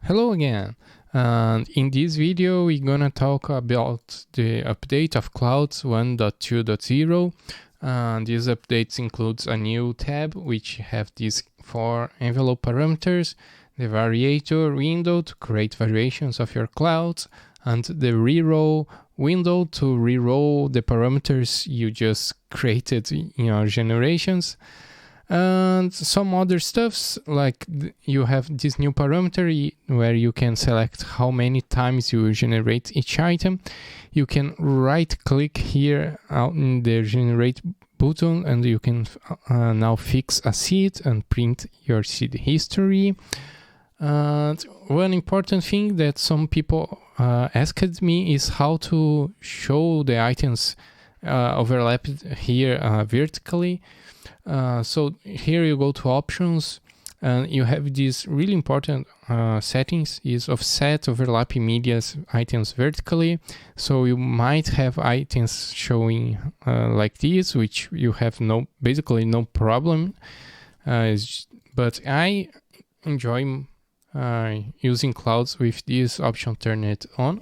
Hello again, and in this video we're gonna talk about the update of Clouds 1.2.0, and this update includes a new tab which have these 4 envelope parameters, the variator window to create variations of your clouds, and the reroll window to reroll the parameters you just created in your generations. And some other stuffs, like you have this new parameter where you can select how many times you generate each item. You can right click here out in the generate button and you can now fix a seed and print your seed history. And one important thing that some people asked me is how to show the items overlapped here vertically. So here you go to options and you have these really important settings is offset overlapping media items vertically. So you might have items showing like this, which you have basically no problem. But I enjoy using clouds with this option turned on.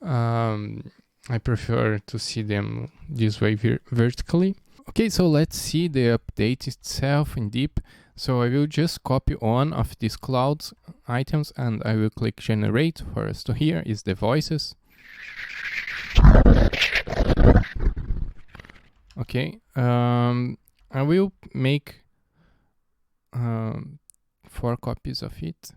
I prefer to see them this way vertically. Okay, so let's see the update itself in deep. So I will just copy one of these clouds items and I will click generate. First to here is the voices. Okay, I will make 4 copies of it.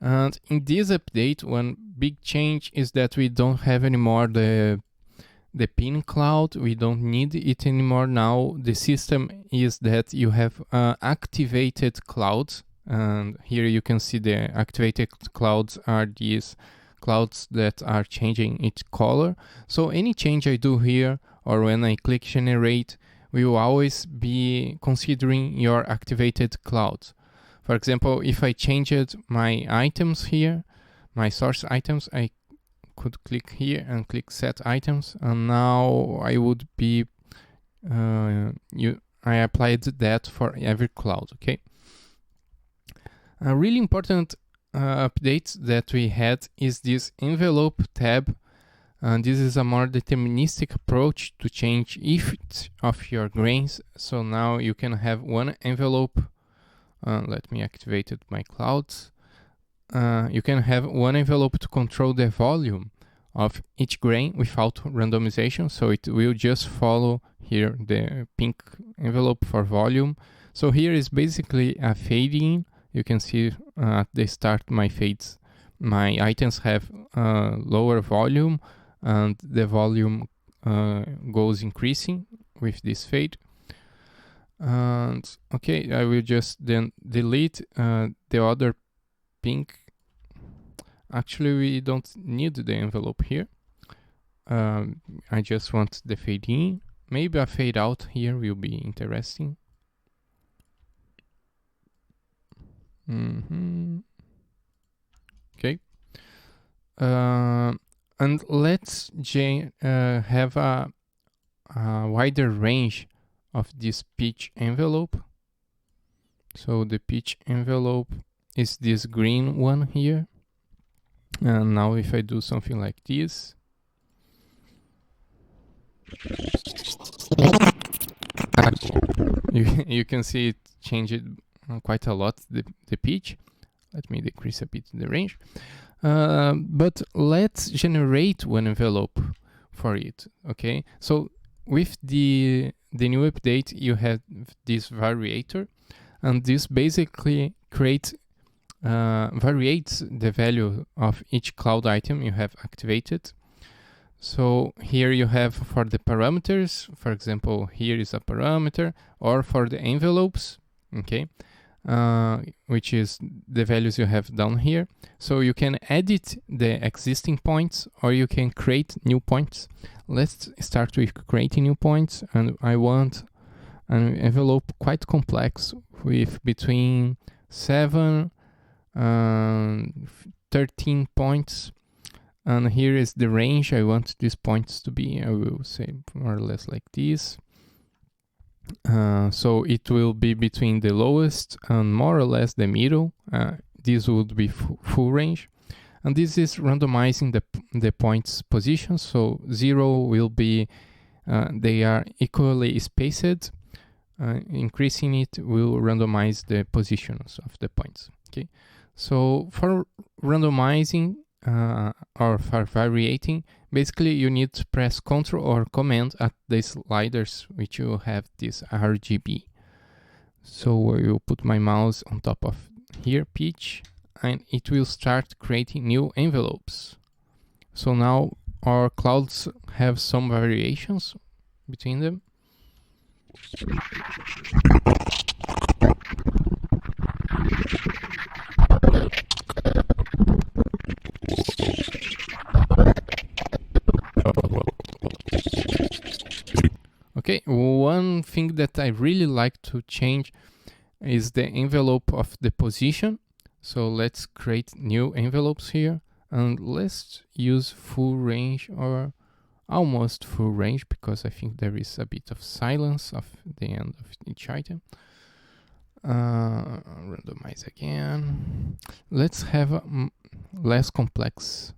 And in this update, one big change is that we don't have anymore the pin cloud. We don't need it anymore. Now the system is that you have activated clouds, and here you can see the activated clouds are these clouds that are changing its color. So any change I do here or when I click generate, we will always be considering your activated clouds. For example, if I changed my items here, my source items, I could click here and click set items, and now I would be I applied that for every cloud. Okay, a really important update that we had is this envelope tab, and this is a more deterministic approach to change each of your grains. So now you can have one envelope. Let me activate my clouds. You can have one envelope to control the volume of each grain without randomization. So it will just follow here the pink envelope for volume. So here is basically a fading. You can see at the start my items have lower volume and the volume goes increasing with this fade. And okay, I will just then delete the other pink. Actually, we don't need the envelope here. I just want the fade in. Maybe a fade out here will be interesting. Okay. And let's have a wider range of this pitch envelope. So the pitch envelope is this green one here. And now if I do something like this, you can see it changed quite a lot, the pitch. Let me decrease a bit the range. But let's generate one envelope for it. Okay, so with the new update, you have this variator, and this basically variates the value of each cloud item you have activated. So here you have for the parameters, for example, here is a parameter, or for the envelopes, okay, which is the values you have down here. So you can edit the existing points or you can create new points. Let's start with creating new points, and I want an envelope quite complex with between 7 and 13 points. And here is the range I want these points to be. I will say more or less like this. So it will be between the lowest and more or less the middle. this would be full range. And this is randomizing the points position. So 0 will be, they are equally spaced. Increasing it will randomize the positions of the points. Okay, so for randomizing or for variating, basically you need to press Ctrl or Command at the sliders, which will have this RGB. So I will put my mouse on top of here, pitch, and it will start creating new envelopes. So now our clouds have some variations between them. Okay, one thing that I really like to change is the envelope of the position. So let's create new envelopes here, and let's use full range or almost full range, because I think there is a bit of silence of the end of each item. Randomize again. Let's have less complex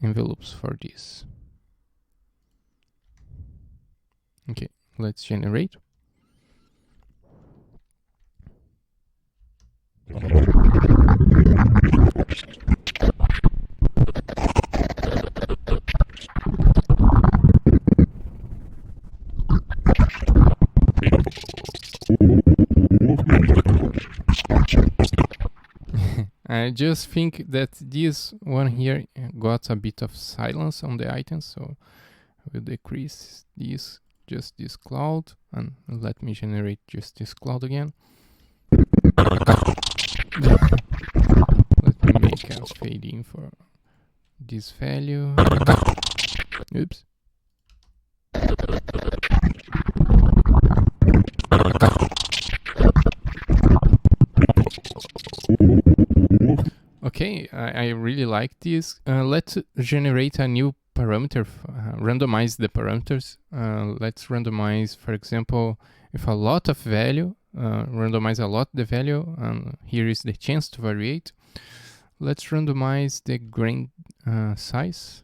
envelopes for this. Okay, let's generate. I just think that this one here got a bit of silence on the items, so I will decrease this, just this cloud, and let me generate just this cloud again. Let me make a fade in for this value. Oops. Okay, I really like this. Let's generate a new parameter, randomize the parameters. Let's randomize, for example, if a lot of value, randomize a lot the value, and here is the chance to variate. Let's randomize the grain size.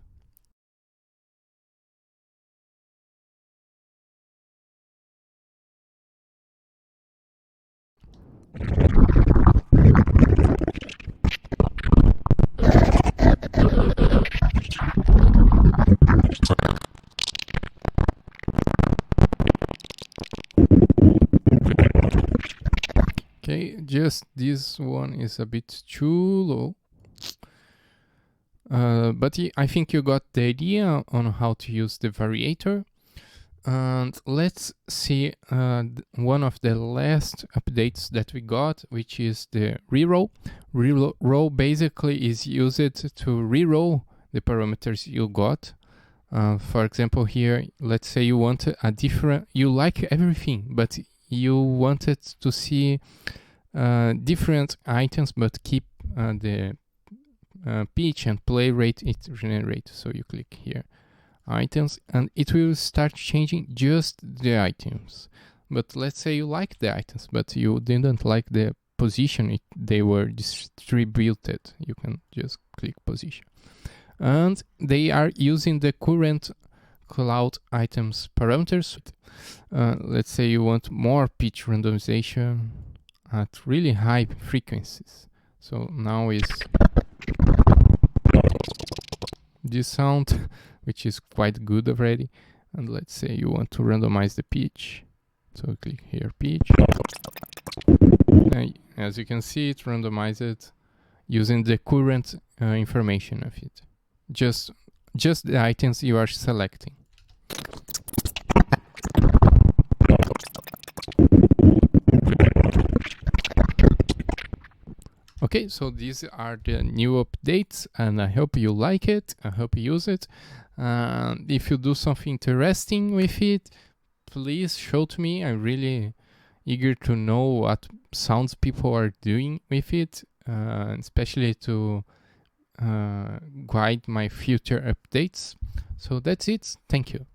Okay, just this one is a bit too low. But I think you got the idea on how to use the variator. And let's see one of the last updates that we got, which is the reroll. Reroll basically is used to reroll the parameters you got. For example, here, let's say you want a different, you like everything, but you wanted to see different items, but keep the pitch and play rate it generates. So you click here, items, and it will start changing just the items. But let's say you like the items, but you didn't like the position they were distributed. You can just click position. And they are using the current cloud items parameters. Let's say you want more pitch randomization at really high frequencies. So now is this sound, which is quite good already. And let's say you want to randomize the pitch. So click here, pitch. And as you can see, it randomized using the current information of it. Just the items you are selecting. Okay, so these are the new updates, and I hope you like it. I hope you use it. If you do something interesting with it, please show to me. I'm really eager to know what sounds people are doing with it, especially to guide my future updates. So that's it. Thank you.